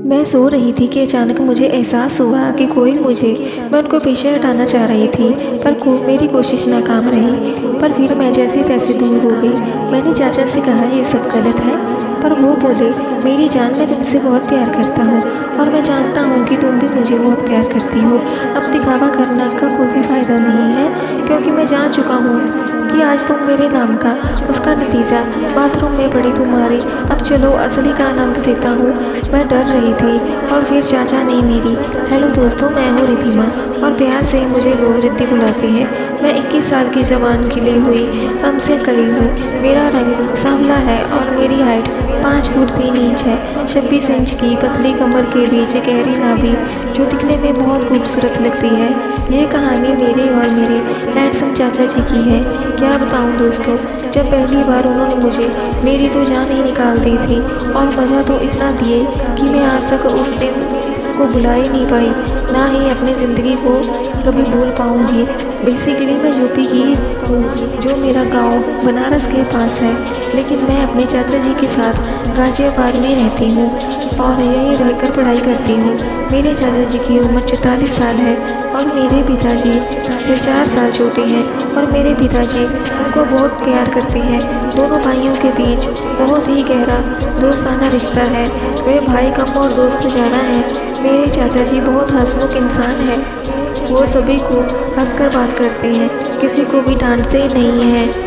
मैं सो रही थी कि अचानक मुझे एहसास हुआ कि कोई मैं उनको पीछे हटाना चाह रही थी, पर मेरी कोशिश नाकाम रही। पर फिर मैं जैसे तैसे दूर हो गई। मैंने चाचा से कहा ये सब गलत है, पर वो बोले मेरी जान, मैं तुमसे बहुत प्यार करता हूँ और मैं जानता हूँ कि तुम भी मुझे बहुत प्यार करती हो। अब दिखावा करने का कोई भी फ़ायदा नहीं है, क्योंकि मैं जान चुका हूँ कि आज तुम मेरे नाम का उसका नतीजा बाथरूम में पड़ी तुम्हारी। अब चलो असली का आनंद देता हूँ। मैं डर रही थी और फिर चाचा ने मेरी हेलो दोस्तों, मैं हूँ रिद्धिमा और प्यार से मुझे लोग रिद्धि बुलाते हैं। मैं 21 साल की जवान खिली हुई हमसे कली हूँ। मेरा रंग सांवला है और मेरी हाइट 5 फुट 3 इंच है। 26 इंच की पतली कमर के बीच गहरी नाभि जो दिखने में बहुत खूबसूरत लगती है। ये कहानी मेरे और मेरे हैंडसम चाचा जी की है। क्या बताऊँ दोस्तों, जब पहली बार उन्होंने मुझे मेरी तो जान ही निकाल दी थी और मज़ा तो इतना दिए कि मैं आज तक उस दिन को भुला ही नहीं पाई, ना ही अपनी ज़िंदगी को कभी भूल पाऊँगी। बेसिकली मैं यूपी की हूँ, जो मेरा गांव बनारस के पास है, लेकिन मैं अपने चाचा जी के साथ गाज़ियाबाद में रहती हूँ और यहीं रहकर पढ़ाई करती हूँ। मेरे चाचा जी की उम्र 44 साल है और मेरे पिताजी से 4 साल छोटे हैं और मेरे पिताजी उनको बहुत प्यार करते हैं। दोनों भाइयों के बीच बहुत ही गहरा दोस्ताना रिश्ता है। वे भाई कम और दोस्त ज़्यादा हैं। मेरे चाचा जी बहुत हंसमुख इंसान हैं। वो सभी को हंसकर बात करते हैं, किसी को भी डांटते नहीं हैं।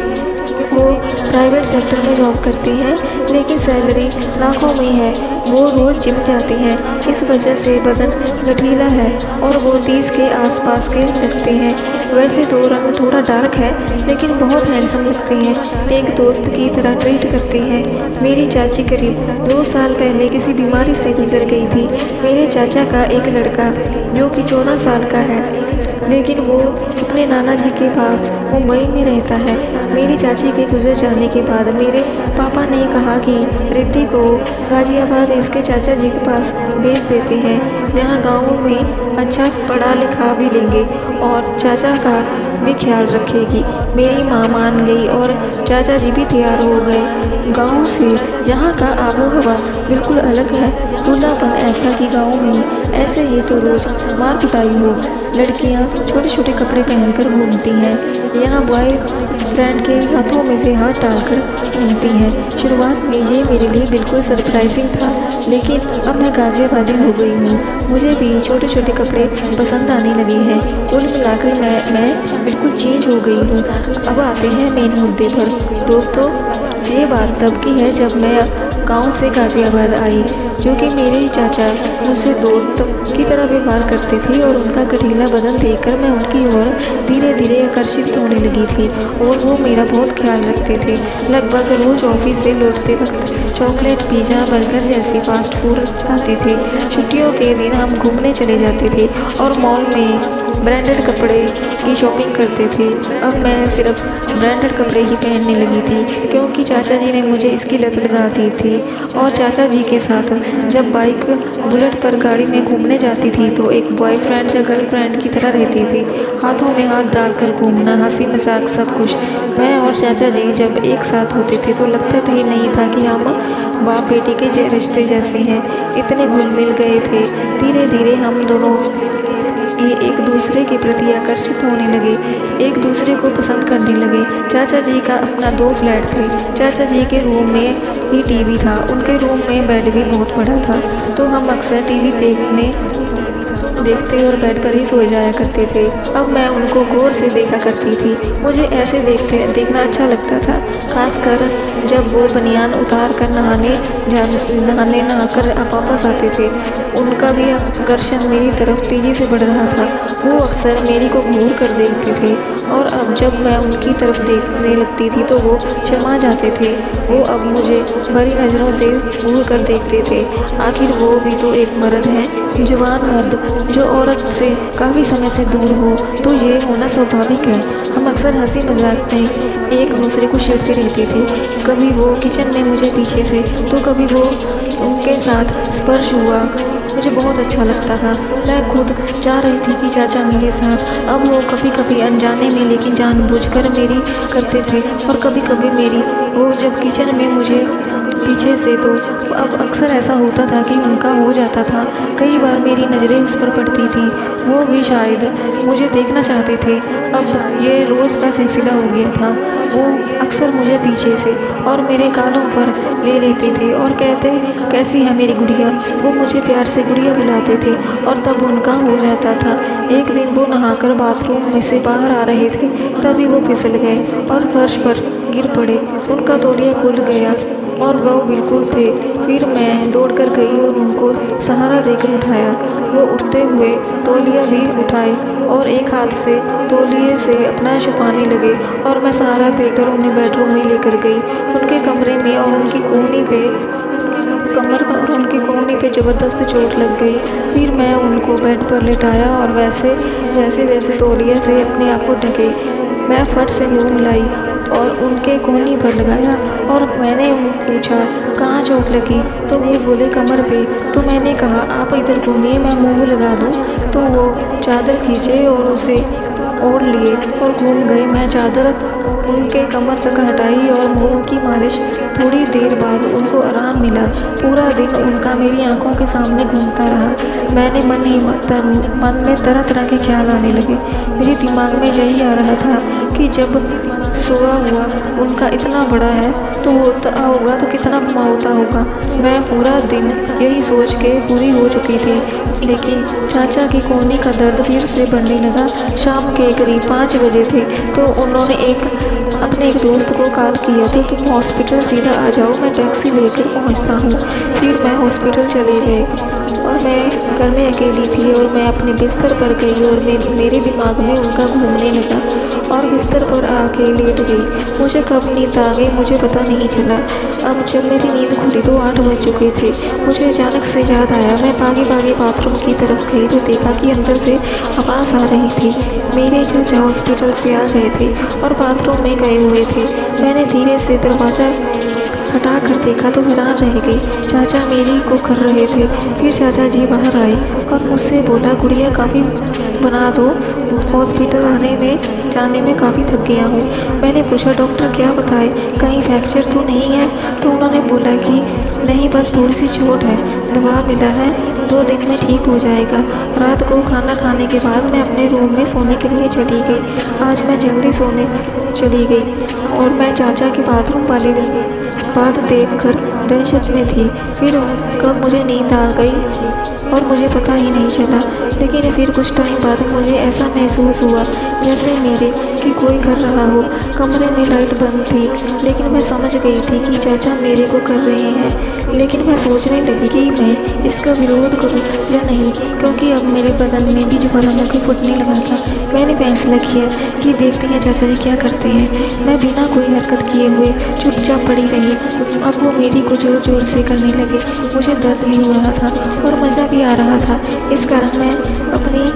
वो प्राइवेट सेक्टर में जॉब करते हैं, लेकिन सैलरी लाखों में है। वो रोज़ जिम जाते हैं, इस वजह से बदन गठीला है और वो 30 के आसपास के लगते हैं। वैसे तो रंग थोड़ा डार्क है, लेकिन बहुत हैंडसम लगते हैं। एक दोस्त की तरह ट्रीट करते हैं। मेरी चाची करीब 2 साल पहले किसी बीमारी से गुजर गई थी। मेरे चाचा का एक लड़का जो कि 14 साल का है, लेकिन वो अपने नाना जी के पास मुंबई में रहता है। मेरी चाची के गुजर जाने के बाद मेरे पापा ने कहा कि रिद्धि को गाज़ियाबाद इसके चाचा जी के पास भेज देते हैं, जहाँ गाँव में अच्छा पढ़ा लिखा भी लेंगे और चाचा का भी ख्याल रखेगी। मेरी माँ मान गई और चाचा जी भी तैयार हो गए। गाँव से यहाँ का आबो हवा बिल्कुल अलग है। खुलापन ऐसा कि गाँव में ऐसे ही तो रोज़ मार कुटाई हो। लड़कियाँ छोटे छोटे कपड़े पहनकर घूमती हैं। यहाँ बॉय फ्रेंड के हाथों में से हाथ डालकर घूमती हैं। शुरुआत में ये मेरे लिए बिल्कुल सरप्राइजिंग था, लेकिन अब मैं गाज़ियाबादी हो गई हूँ। मुझे भी छोटे छोटे कपड़े पसंद आने लगे हैं। कुल मिलाकर मैं बिल्कुल चेंज हो गई हूँ। अब आते हैं मेन मुद्दे पर। दोस्तों, ये बात तब की है जब मैं गांव से गाज़ियाबाद आई, जो कि मेरे चाचा मुझसे दोस्त की तरह व्यवहार करते थे और उनका गठीला बदन देखकर मैं उनकी ओर धीरे धीरे आकर्षित होने लगी थी और वो मेरा बहुत ख्याल रखते थे। लगभग रोज़ ऑफिस से लौटते वक्त चॉकलेट, पिज़्ज़ा, बर्गर जैसी फास्ट फूड खाते थे। छुट्टियों के दिन हम घूमने चले जाते थे और मॉल में ब्रांडेड कपड़े की शॉपिंग करते थे। अब मैं सिर्फ ब्रांडेड कपड़े ही पहनने लगी थी, क्योंकि चाचा जी ने मुझे इसकी लत लगा दी थी। और चाचा जी के साथ जब बाइक बुलेट पर गाड़ी में घूमने जाती थी तो एक बॉयफ्रेंड या गर्लफ्रेंड की तरह रहती थी। हाथों में हाथ डालकर घूमना, हंसी मजाक सब कुछ। मैं और चाचा जी जब एक साथ होते थे तो लगता ही नहीं था कि हम बाप बेटी के रिश्ते जैसे हैं। इतने घुल मिल गए थे। धीरे धीरे हम दोनों ये एक दूसरे के प्रति आकर्षित होने लगे, एक दूसरे को पसंद करने लगे। चाचा जी का अपना 2 फ्लैट थे। चाचा जी के रूम में ही टीवी था। उनके रूम में बेड भी बहुत बड़ा था, तो हम अक्सर टीवी देखते और बेड पर ही सो जाया करते थे। अब मैं उनको गौर से देखा करती थी। मुझे ऐसे देखना अच्छा लगता था, खासकर जब वो बनियान उतार कर नहाकर वापस आते थे। उनका भी आकर्षण मेरी तरफ तेजी से बढ़ रहा था। वो अक्सर मेरी को घूर कर देखते थे और अब जब मैं उनकी तरफ देखने लगती थी तो वो शर्मा जाते थे। वो अब मुझे भरी नज़रों से घूर कर देखते थे। आखिर वो भी तो एक मर्द है, जवान मर्द जो औरत से काफ़ी समय से दूर हो, तो ये होना स्वाभाविक है। हम अक्सर हंसी मजाक में एक दूसरे को छेड़ते रहते थे। कभी वो किचन में मुझे पीछे से, तो कभी वो उनके साथ स्पर्श हुआ। मुझे बहुत अच्छा लगता था। मैं खुद चाह रही थी कि चाचा मेरे साथ। अब वो कभी कभी अनजाने में लेकिन जानबूझकर मेरी करते थे और कभी कभी मेरी। वो जब किचन में मुझे पीछे से तो अब अक्सर ऐसा होता था कि उनका हो जाता था। कई बार मेरी नज़रें उस पर पड़ती थी, वो भी शायद मुझे देखना चाहते थे। अब ये रोज़ का सिलसिला हो गया था। वो अक्सर मुझे पीछे से और मेरे कानों पर ले लेते थे और कहते, कैसी है मेरी गुड़िया। वो मुझे प्यार से गुड़िया बुलाते थे और तब उनका हो जाता था। एक दिन वो नहाकर बाथरूम में से बाहर आ रहे थे, तभी वो फिसल गए और फर्श पर गिर पड़े। उनका तौलिया खुल गया और वो बिल्कुल थे। फिर मैं दौड़कर गई और उनको सहारा देकर उठाया। वो उठते हुए तौलिया भी उठाए और एक हाथ से तौलिए से अपना छुपाने लगे और मैं सहारा देकर उन्हें बेडरूम में लेकर गई। उनके कमरे में और उनकी कोहनी पे कमर पर और उनकी कोहनी पे ज़बरदस्त चोट लग गई। फिर मैं उनको बेड पर लेटाया और वैसे जैसे तौलिया से अपने आप को ढके। मैं फट से मुँह मिलाई और उनके कोहनी पर लगाया और मैंने पूछा, कहाँ चोट लगी? तो वो बोले, कमर पे। तो मैंने कहा, आप इधर घूमिए, मैं मुँह लगा दूँ। तो वो चादर खींचे और उसे ओढ़ लिए और घूम गए। मैं चादर उनके कमर तक हटाई और मुँह की मालिश। थोड़ी देर बाद उनको आराम मिला। पूरा दिन उनका मेरी आंखों के सामने घूमता रहा। मैंने मन में तरह तरह के ख्याल आने लगे। मेरे दिमाग में यही आ रहा था कि जब सोया हुआ उनका इतना बड़ा है तो होता होगा तो कितना होता होगा। मैं पूरा दिन यही सोच के पूरी हो चुकी थी, लेकिन चाचा की कोहनी का दर्द फिर से बढ़ने लगा। शाम के करीब 5 बजे थे तो उन्होंने अपने एक दोस्त को कॉल किया, तो तुम हॉस्पिटल सीधा आ जाओ, मैं टैक्सी लेकर पहुंचता हूँ। फिर मैं हॉस्पिटल चले गए और मैं घर में अकेली थी और मैं अपने बिस्तर पर गई और मेरे दिमाग में उनका घूमने लगा और बिस्तर पर आके लेट गई। मुझे कब नींद आ गई मुझे पता नहीं चला। अब जब मेरी नींद खुली तो 8 बज चुके थे। मुझे अचानक से याद आया। मैं भागे बाथरूम की तरफ गई तो देखा कि अंदर से आवाज़ आ रही थी। मेरे चाचा हॉस्पिटल से आ गए थे और बाथरूम में गए हुए थे। मैंने धीरे से दरवाज़ा हटा कर देखा तो हैरान रह गई। चाचा मेरी को कर रहे थे। फिर चाचा जी बाहर आए और मुझसे बोला, गुड़िया काफ़ी बना दो, हॉस्पिटल जाने में काफ़ी थक गया हूँ। मैंने पूछा, डॉक्टर क्या बताए, कहीं फ्रैक्चर तो नहीं है? तो उन्होंने बोला कि नहीं, बस थोड़ी सी चोट है, दवा मिला है, 2 दिन में ठीक हो जाएगा। रात को खाना खाने के बाद मैं अपने रूम में सोने के लिए चली गई। आज मैं जल्दी सोने चली गई और मैं चाचा के बाथरूम वाले बात देखकर दहशत में थी। फिर कब मुझे नींद आ गई और मुझे पता ही नहीं चला। लेकिन फिर कुछ टाइम बाद मुझे ऐसा महसूस हुआ जैसे मेरे कि कोई कर रहा हो। कमरे में लाइट बंद थी, लेकिन मैं समझ गई थी कि चाचा मेरे को कर रहे हैं। लेकिन मैं सोचने लगी कि मैं इसका विरोध करूं या नहीं, क्योंकि अब मेरे बदन में भी ज्वालामुखी फूटने लगा था। मैंने फैसला किया कि देखते हैं चाचा जी क्या करते हैं। मैं बिना कोई हरकत किए हुए चुपचाप पड़ी रही। अब वो मेरी को जोर जोर से करने लगे। मुझे दर्द भी हो रहा था और मज़ा भी आ रहा था। इस कारण मैं अपनी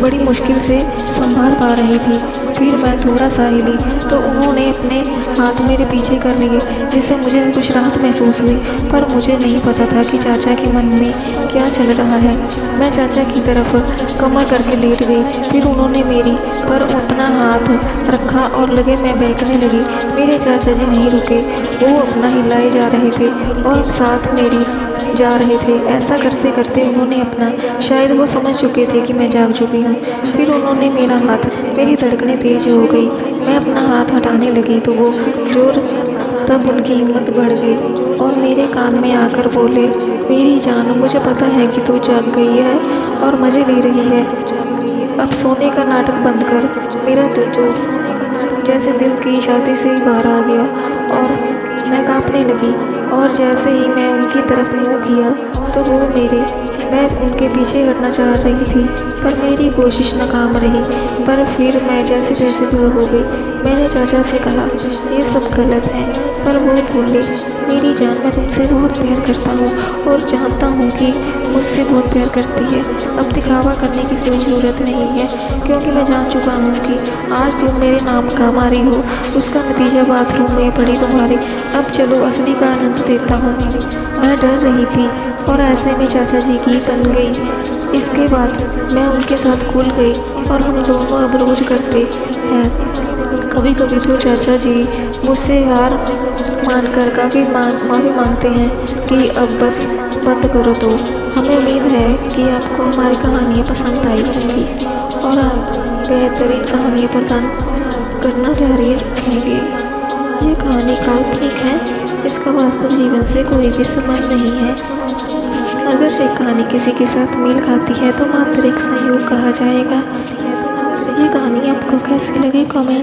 बड़ी मुश्किल से संभाल पा रही थी। फिर मैं थोड़ा सा हिली तो उन्होंने अपने हाथ मेरे पीछे कर लिए, जिससे मुझे कुछ राहत महसूस हुई। पर मुझे नहीं पता था कि चाचा के मन में क्या चल रहा है। मैं चाचा की तरफ कमर करके लेट गई। फिर उन्होंने मेरी पर अपना हाथ रखा और लगे मैं बहकने लगी। मेरे चाचा जी नहीं रुके, वो अपना हिलाए जा रहे थे और साथ मेरी जा रहे थे। ऐसा करते करते उन्होंने अपना, शायद वो समझ चुके थे कि मैं जाग चुकी हूँ। फिर उन्होंने मेरा हाथ, मेरी धड़कनें तेज हो गई। मैं अपना हाथ हटाने लगी तो वो जोर, तब उनकी हिम्मत बढ़ गई और मेरे कान में आकर बोले, मेरी जान, मुझे पता है कि तू जाग गई है और मज़े ले रही है। अब सोने का नाटक बंद कर। मेरा तो जोश जैसे दिल की छाती से ही बाहर आ गया और मैं कांपने लगी। और जैसे ही मैं उनकी तरफ मुँह किया तो मैं उनके पीछे हटना चाह रही थी, पर मेरी कोशिश नाकाम रही। पर फिर मैं जैसे तैसे दूर हो गई। मैंने चाचा से कहा, ये सब गलत है, पर वो बोले, मेरी जान, मैं तुमसे बहुत प्यार करता हूँ और जानता हूँ कि मुझसे बहुत प्यार करती है। अब दिखावा करने की कोई ज़रूरत नहीं है, क्योंकि मैं जान चुका हूँ कि आज जो मेरे नाम कमा रही हो उसका नतीजा बाथरूम में पड़ी तुम्हारे। अब चलो असली का आनंद देता हूँ। मैं डर रही थी और ऐसे में चाचा जी की बन गई। इसके बाद मैं उनके साथ खुल गई और हम दोनों अब रोज करते हैं। कभी कभी तो चाचा जी मुझसे हार मानकर काफ़ी माफ़ी मांगते हैं कि अब बस बंद करो। तो हमें उम्मीद है कि आपको हमारी कहानियाँ पसंद आई होंगी और आप बेहतरीन कहानियाँ प्रदान करना जारी रखेंगे। ये कहानी काल्पनिक है, इसका वास्तव जीवन से कोई भी संबंध नहीं है। अगर ये कहानी किसी के साथ मेल खाती है तो मात्र एक संयोग कहा जाएगा। ये कहानी आपको कैसी लगी कमेंट